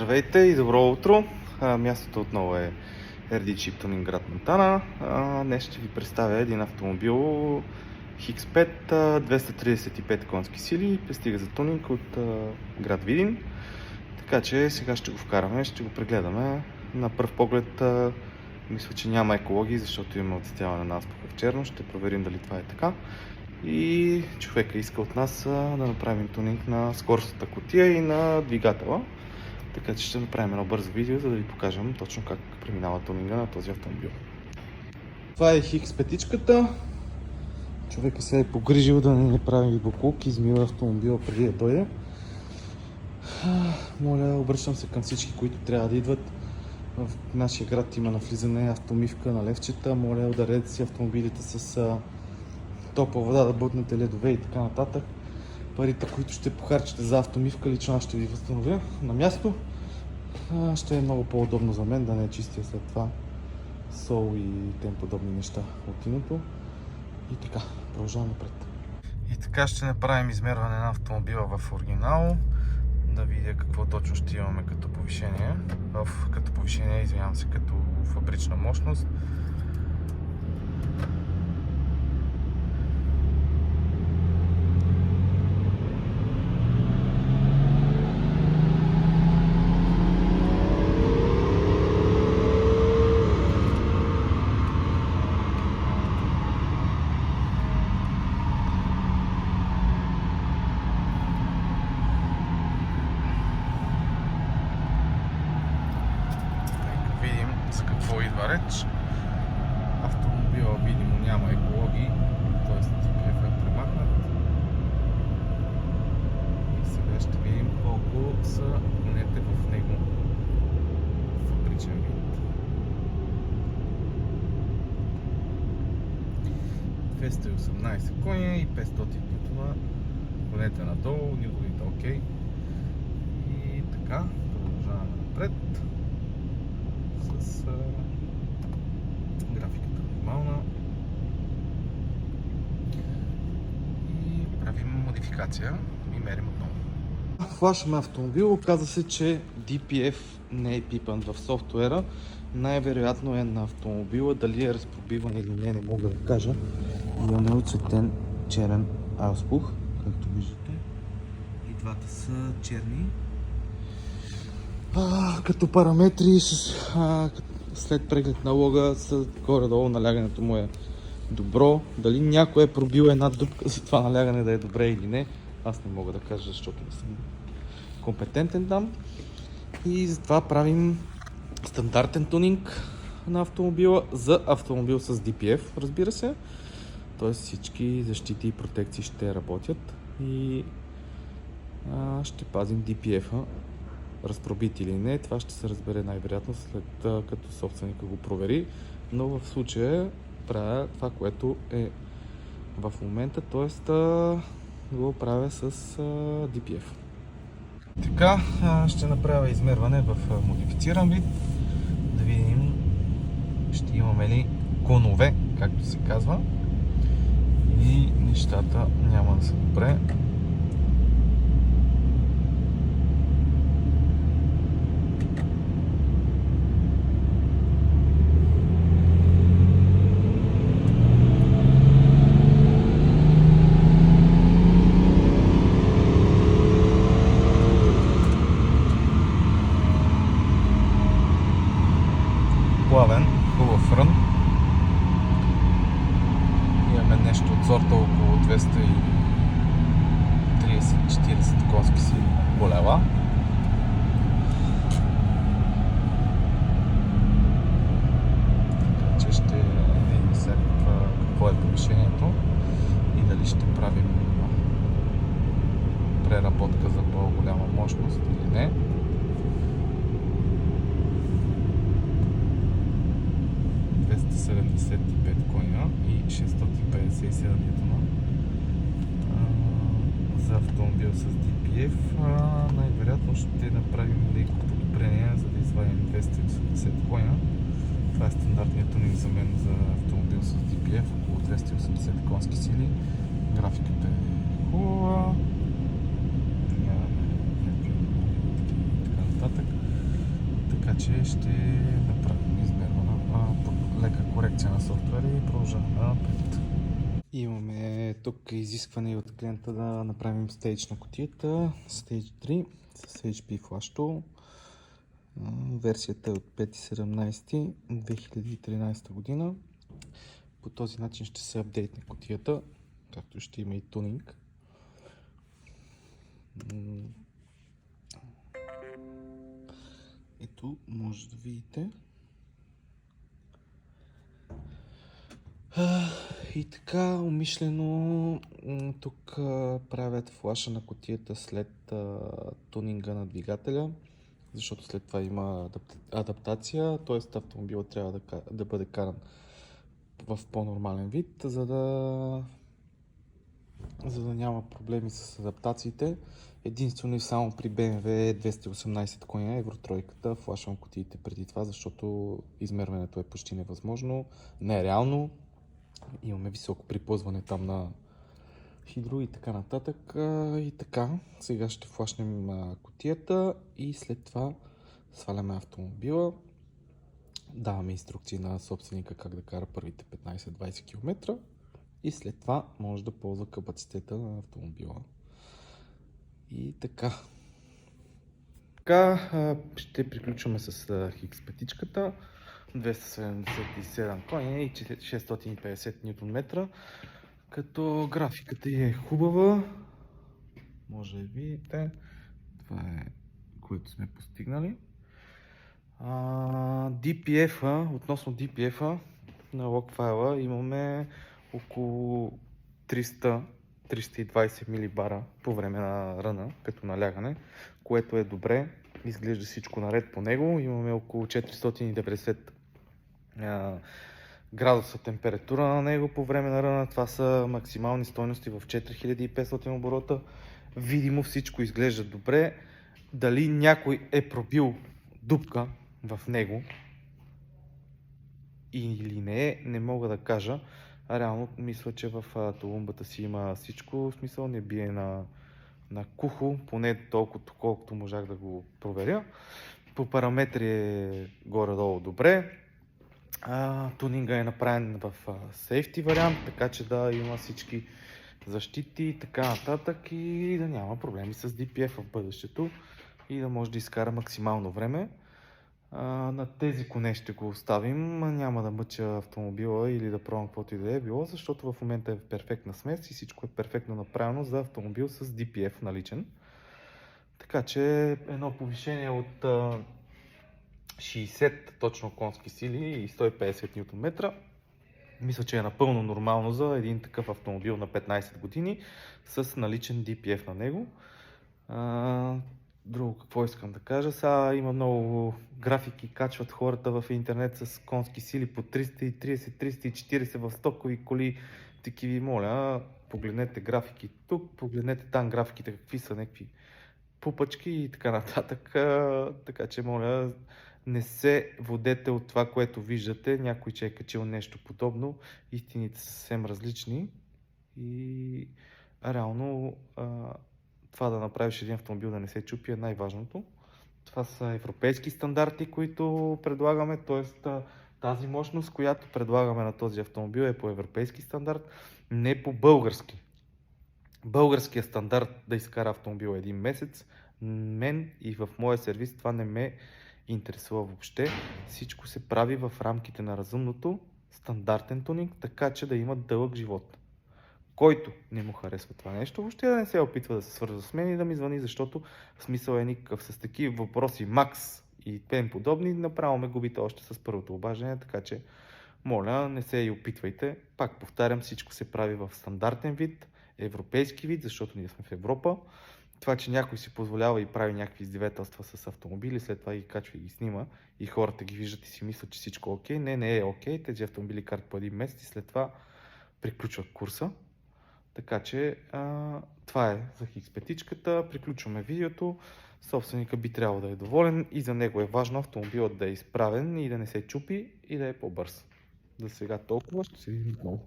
Здравейте и добро утро! Мястото отново е RD Jeep Tuning град Монтана. Днес ще ви представя един автомобил X5 235 конски сили, пристига за тунинг от град Видин. Така че сега ще го вкараме, ще го прегледаме. На пръв поглед мисля, че няма екологии, защото имаме отцветяване на аспака в черно. Ще проверим дали това е така. И човека иска от нас да направим тунинг на скоростната кутия и на двигателя. Така че ще направим едно бързо видео, за да ви покажем точно как преминава тунинга на този автомобил. Това е X5-ичката. Човека се е погрижил да не прави боклук, измива автомобила преди да дойде. Моля, обръщам се към всички, които трябва да идват. В нашия град има навлизане автомивка на левчета. Моля, ударете си автомобилите с топла вода, да бутнете ледове и така нататък. Парите, които ще похарчите за автомивка, лично ще ви възстановя на място. Ще е много по-удобно за мен да не чистя след това сол и тем подобни неща от иното. И така, продължавам напред. И така ще направим измерване на автомобила в оригинал. Да видя какво точно ще имаме като повишение. Извинявам се, като фабрична мощност. За какво идва реч. Автомобила видимо няма екологии, т.е. DPF е премахнат. И сега ще видим колко са конете в него в фабричен вид. 218 коня и 500 нютона. Конете надолу, нютоните окей. И така, продължаваме напред. С графиката нормална и правим модификация и мерим отново. Флашваме автомобил, оказа се, че DPF не е пипан в софтуера. Най-вероятно е на автомобила, дали е разпробиван или не мога да кажа. Имаме оцветен черен ауспух, както виждате. И двата са черни. Като параметри след преглед на лога горе-долу налягането му е добро. Дали някой е пробил една дупка за това налягане да е добре или не, аз не мога да кажа, защото не съм компетентен там. И затова правим стандартен тунинг на автомобила за автомобил с DPF, разбира се. Тоест всички защити и протекции ще работят и ще пазим DPF-а. Разпробит или не, това ще се разбере най-вероятно след като собственика го провери, но в случая правя това, което е в момента, т.е. го правя с DPF. Така, ще направя измерване в модифициран вид, да видим ще имаме ли конове, както се казва, и нещата няма да са добре. Плавен, хубав рън. Имаме нещо от сорта около 230-40 конски сили колела. Така че ще видим сега какво е повишението и дали ще правим преработка за по-голяма мощност или не. 75 коня и 657 нютона за автомобил с DPF. Най-вероятно ще направим леко подобрение, за да извадим 280 коня. Това е стандартният тунинг за мен за автомобил с DPF, около 280 конски сили. Графиката е хубава. Нямаме някакви и така нататък. Така че ще направим измервана лека корекция на софтуера и продължаваме напред. Имаме тук изискване от клиента да направим стейдж на кутията, Stage 3 с HP Flash. Версията е от 5.17.2013 година. По този начин ще се апдейтне кутията, както ще има и тунинг. Ето, може да видите. И така, умишлено тук правят флаша на кутията след тунинга на двигателя, защото след това има адаптация, т.е. автомобилът трябва да бъде каран в по-нормален вид, за да няма проблеми с адаптациите. Единствено и само при BMW 218 коня Евро 3 флашвам кутиите преди това, защото измерването е почти невъзможно, не е реално. Имаме високо приплъзване там на хидро и така нататък. И така, сега ще флашнем кутията и след това сваляме автомобила. Даваме инструкции на собственика как да кара първите 15-20 км и след това може да ползва капацитета на автомобила. И така. Така ще приключваме с хикс петичката. 277 коня и 650 Нм, като графиката е хубава. Може да видите. Това е, което сме постигнали. DPF-а, относно DPF-а на лог файла имаме около 300-320 милибара по време на ръна, като налягане, което е добре. Изглежда всичко наред по него. Имаме около 490 градуса температура на него по време на ръна. Това са максимални стойности в 4500 оборота. Видимо всичко изглежда добре. Дали някой е пробил дупка в него или не мога да кажа. Реално мисля, че в тулумбата си има всичко, в смисъл не бие на кухо, поне толкова, колкото можах да го проверя. По параметри е горе-долу добре. Тунинга е направен в сейфти вариант, така че да има всички защити и така нататък и да няма проблеми с DPF в бъдещето и да може да изкара максимално време. На тези коне ще го оставим, няма да мъча автомобила или да пробвам каквото и да е било, защото в момента е в перфектна смес и всичко е перфектно направено за автомобил с DPF наличен. Така че едно повишение от 60 точно конски сили и 150 Нм. Мисля, че е напълно нормално за един такъв автомобил на 15 години с наличен DPF на него. Друго какво искам да кажа? Сега има много графики, качват хората в интернет с конски сили по 330-340 в стокови коли. Таки ви моля, погледнете графики тук, погледнете там графиките какви са, някакви пупачки и така нататък. Така че моля, не се водете от това, което виждате. Някой, че е качил нещо подобно. Истините са съвсем различни и реално това да направиш един автомобил да не се чупи е най-важното. Това са европейски стандарти, които предлагаме, т.е. тази мощност, която предлагаме на този автомобил е по европейски стандарт, не по български. Българският стандарт да изкара автомобил един месец, мен и в моя сервис това не ме интересува въобще. Всичко се прави в рамките на разумното, стандартен тунинг, така че да има дълъг живот. Който не му харесва това нещо, въобще да не се опитва да се свързва с мен и да ми звъни, защото смисъл е никакъв. С такива въпроси Макс и тем подобни, направо ме губите още с първото обаждане, така че моля, не се и опитвайте. Пак повтарям, всичко се прави в стандартен вид, европейски вид, защото ние сме в Европа. Това, че някой си позволява и прави някакви издевателства с автомобили, след това ги качва и ги снима и хората ги виждат и си мислят, че всичко е окей. Не е окей. Тези автомобили карат по един месец и след това приключват курса. Така че това е за хикс петичката. Приключваме видеото. Собственика би трябвало да е доволен и за него е важно автомобилът да е изправен и да не се чупи и да е по-бърз. За сега толкова. Ще се видим отново.